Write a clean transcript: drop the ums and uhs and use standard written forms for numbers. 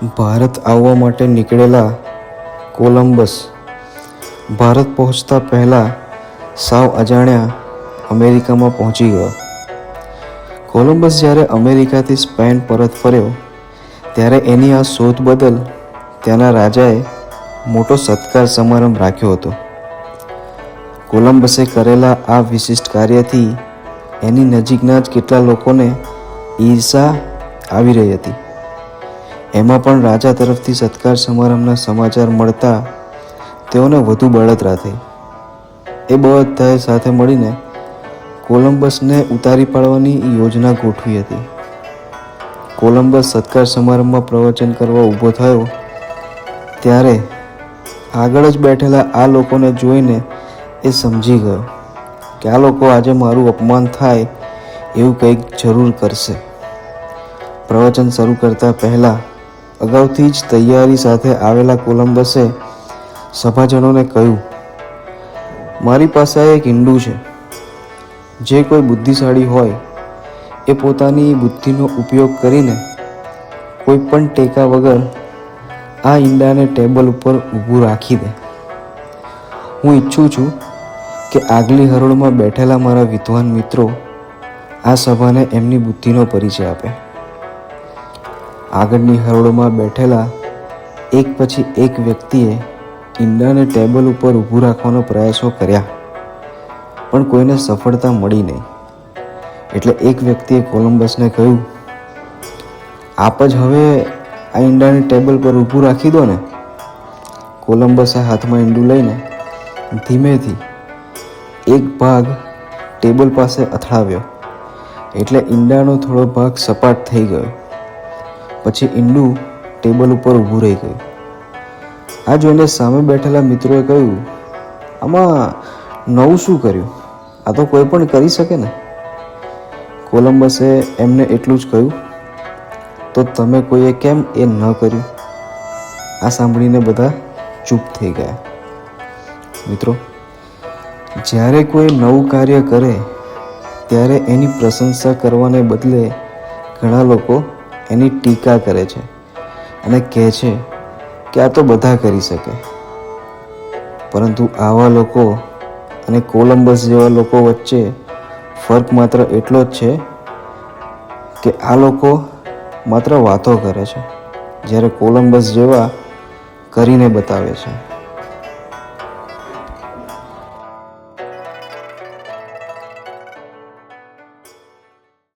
ભારત આવવા માટે નીકળેલા કોલંબસ ભારત પહોંચતા પહેલાં સાવ અજાણ્યા અમેરિકામાં પહોંચી ગયો. કોલંબસ જ્યારે અમેરિકાથી સ્પેન પરત ફર્યો ત્યારે એની આ શોધ બદલ ત્યાંના રાજાએ મોટો સત્કાર સમારંભ રાખ્યો હતો. કોલંબસે કરેલા આ વિશિષ્ટ કાર્યથી એની નજીકના જ કેટલા લોકોને ઈર્ષા આવી રહી હતી. એમાં પણ રાજા તરફથી સત્કાર સમારંભના સમાચાર મળતા તેઓને વધુ બળતરા થઈ. એ બધાએ સાથે મળીને કોલંબસને ઉતારી પાડવાની યોજના ગોઠવી હતી. કોલંબસ સત્કાર સમારંભમાં પ્રવચન કરવા ઊભો થયો ત્યારે આગળ જ બેઠેલા આ લોકોને જોઈને એ સમજી ગયો કે આ લોકો આજે મારું અપમાન થાય એવું કંઈક જરૂર કરશે. પ્રવચન શરૂ કરતા પહેલાં અગાઉથી જ તૈયારી સાથે આવેલા કોલંબસે સભાજનોને કહ્યું, મારી પાસે એક ઈંડું છે. જે કોઈ બુદ્ધિશાળી હોય એ પોતાની બુદ્ધિનો ઉપયોગ કરીને કોઈ પણ ટેકા વગર આ ઈંડાને ટેબલ ઉપર ઊભું રાખી દે. હું ઈચ્છું છું કે આગલી હરોળમાં બેઠેલા મારા વિદ્વાન મિત્રો આ સભાને એમની બુદ્ધિનો પરિચય આપે. આગળની હરોળમાં બેઠેલા એક પછી એક વ્યક્તિએ ઈંડાને ટેબલ ઉપર ઊભું રાખવાનો પ્રયાસો કર્યા, પણ કોઈને સફળતા મળી નહીં. એટલે એક વ્યક્તિએ કોલંબસને કહ્યું, આપ જ હવે આ ઈંડાને ટેબલ પર ઊભું રાખી દો ને. કોલંબસે હાથમાં ઈંડું લઈને ધીમેથી એક ભાગ ટેબલ પાસે અથડાવ્યો એટલે ઈંડાનો થોડો ભાગ સપાટ થઈ ગયો. પછી ઈંડું ટેબલ ઉપર ઊભું રહી ગયું. આ જોઈને સામે બેઠેલા મિત્રોએ કહ્યું, આમાં નવું શું કર્યું? આ તો કોઈ પણ કરી શકે ને. કોલંબસે એમને એટલું જ કહ્યું, તો તમે કોઈએ કેમ એ ન કર્યું? આ સાંભળીને બધા ચૂપ થઈ ગયા. મિત્રો, જ્યારે કોઈ નવું કાર્ય કરે ત્યારે એની પ્રશંસા કરવાને બદલે ઘણા લોકો એની ટીકા કરે છે અને કહે છે કે આ તો બધા કરી શકે. પરંતુ આવા લોકો અને કોલંબસ જેવા લોકો વચ્ચે ફર્ક માત્ર એટલો જ છે કે આ લોકો માત્ર વાતો કરે છે, જ્યારે કોલંબસ જેવા કરીને બતાવે છે.